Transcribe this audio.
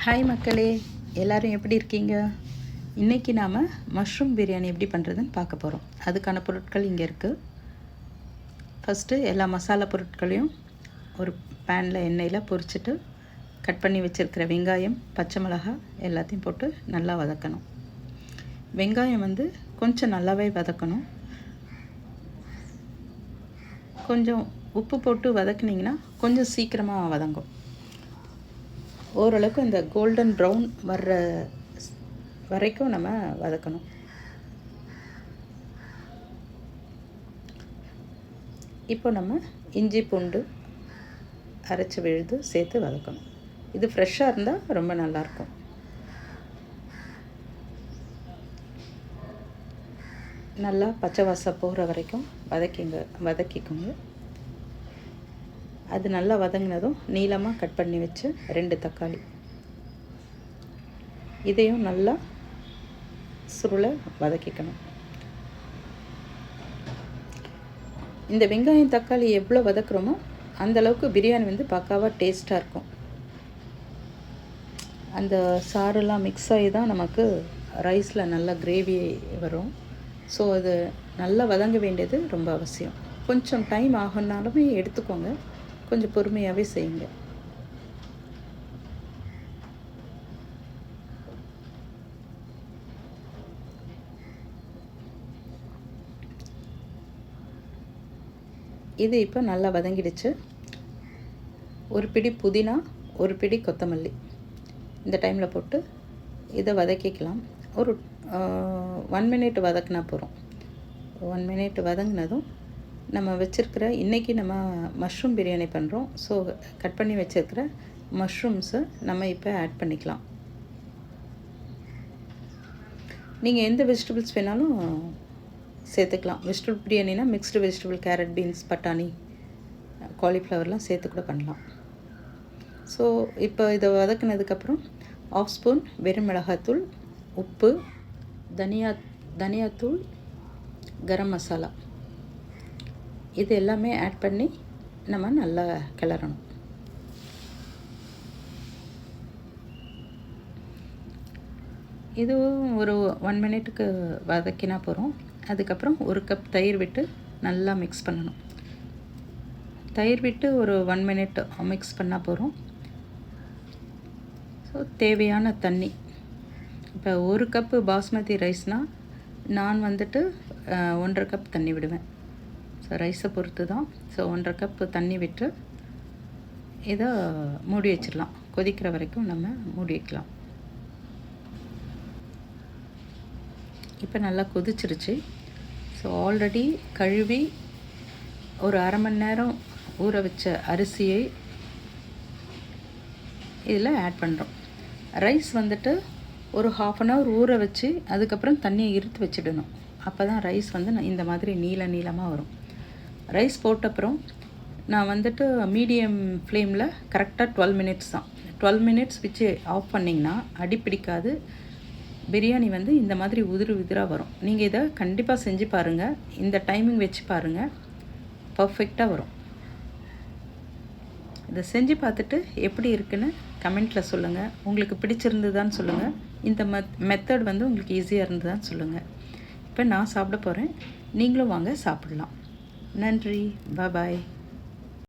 Hi மக்களே, எல்லோரும் எப்படி இருக்கீங்க? இன்றைக்கி நாம் மஷ்ரூம் பிரியாணி எப்படி பண்ணுறதுன்னு பார்க்க போகிறோம். அதுக்கான பொருட்கள் இங்கே இருக்குது. ஃபஸ்ட்டு எல்லா மசாலா பொருட்களையும் ஒரு பேனில் எண்ணெயில் பொரிச்சிட்டு கட் பண்ணி வச்சுருக்கிற வெங்காயம், பச்சை மிளகாய் எல்லாத்தையும் போட்டு நல்லா வதக்கணும். வெங்காயம் கொஞ்சம் நல்லாவே வதக்கணும். கொஞ்சம் உப்பு போட்டு வதக்குனிங்கன்னா கொஞ்சம் சீக்கிரமாக வதங்கும். ஓரளவுக்கு இந்த கோல்டன் ப்ரௌன் வர்ற வரைக்கும் நம்ம வதக்கணும். இப்போ நம்ம இஞ்சி பூண்டு அரைச்சி விழுது சேர்த்து வதக்கணும். இது ஃப்ரெஷ்ஷாக இருந்தால் ரொம்ப நல்லாயிருக்கும். நல்லா பச்சை வாசம் போகிற வரைக்கும் வதக்கிக்கோங்க. அது நல்லா வதங்கினதும் நீளமாக கட் பண்ணி வச்சு 2 தக்காளி, இதையும் நல்லா சுருளை வதக்கிக்கணும். இந்த வெங்காயம் தக்காளி எவ்வளோ வதக்குறோமோ அந்தளவுக்கு பிரியாணி பக்காவாக டேஸ்ட்டாக இருக்கும். அந்த சாரெல்லாம் மிக்ஸ் ஆகி தான் நமக்கு ரைஸில் நல்லா கிரேவி வரும். ஸோ அது நல்லா வதங்க வேண்டியது ரொம்ப அவசியம். கொஞ்சம் டைம் ஆகுனாலுமே எடுத்துக்கோங்க, கொஞ்சம் பொறுமையாகவே செய்யுங்க. இது இப்போ நல்லா வதங்கிடுச்சு. ஒரு பிடி புதினா, ஒரு பிடி கொத்தமல்லி இந்த டைமில் போட்டு இதை வதக்கிக்கலாம். ஒரு 1 மினிட் வதக்கினா போகிறோம். 1 மினிட் வதங்கினதும் நம்ம வச்சுருக்கிற இன்றைக்கி நம்ம மஷ்ரூம் பிரியாணி பண்ணுறோம். ஸோ கட் பண்ணி வச்சுருக்கிற மஷ்ரூம்ஸை நம்ம இப்போ ஆட் பண்ணிக்கலாம். நீங்கள் எந்த வெஜிடபிள்ஸ் வேணாலும் சேர்த்துக்கலாம். வெஜிடபிள் பிரியாணினா மிக்ஸ்டு வெஜிடபிள், கேரட், பீன்ஸ், பட்டாணி, காலிஃப்ளவர்லாம் சேர்த்து கூட பண்ணலாம். ஸோ இப்போ இதை வதக்கினதுக்கப்புறம் 1/2 ஸ்பூன் வெறும் மிளகாத்தூள், உப்பு, தனியாத்தூள், கரம் மசாலா இது எல்லாமே ஆட் பண்ணி நம்ம நல்லா கிளறணும். இதுவும் ஒரு 1 மினிட்டுக்கு வதக்கினா போகிறோம். அதுக்கப்புறம் 1 கப் தயிர் விட்டு நல்லா மிக்ஸ் பண்ணணும். தயிர் விட்டு ஒரு 1 மினிட் மிக்ஸ் பண்ணால் போகிறோம். ஸோ தேவையான தண்ணி, இப்போ 1 கப்பு பாஸ்மதி ரைஸ்னால் நான் 1.5 கப் தண்ணி விடுவேன். ஸோ ரைஸை பொறுத்து தான். ஸோ 1.5 கப்பு தண்ணி விட்டு இதை மூடி வச்சிடலாம். கொதிக்கிற வரைக்கும் நம்ம மூடி வைக்கலாம். இப்போ நல்லா கொதிச்சிருச்சு. ஸோ ஆல்ரெடி கழுவி ஒரு 1/2 மணி நேரம் ஊற வச்ச அரிசியை இதில் ஆட் பண்ணுறோம். ரைஸ் ஒரு 1/2 அன் ஹவர் ஊற வச்சு அதுக்கப்புறம் தண்ணியை இருத்து வச்சிடணும். அப்போ தான் ரைஸ் இந்த மாதிரி நீளமாக வரும். ரைஸ் போட்டப்புறம் நான் மீடியம் ஃப்ளேமில் கரெக்டாக 12 மினிட்ஸ் தான். 12 மினிட்ஸ் வச்சு ஆஃப் பண்ணிங்கன்னா அடி பிடிக்காது. பிரியாணி இந்த மாதிரி உதிராக வரும். நீங்கள் இதை கண்டிப்பாக செஞ்சு பாருங்கள். இந்த டைமிங் வச்சு பாருங்கள், பர்ஃபெக்டாக வரும். இதை செஞ்சு பார்த்துட்டு எப்படி இருக்குன்னு கமெண்ட்டில் சொல்லுங்கள். உங்களுக்கு பிடிச்சிருந்ததான்னு சொல்லுங்கள். இந்த மெத்தட் உங்களுக்கு ஈஸியாக இருந்ததான்னு சொல்லுங்கள். இப்போ நான் சாப்பிட போகிறேன், நீங்களும் வாங்க சாப்பிடலாம். நன்றி, பாய்.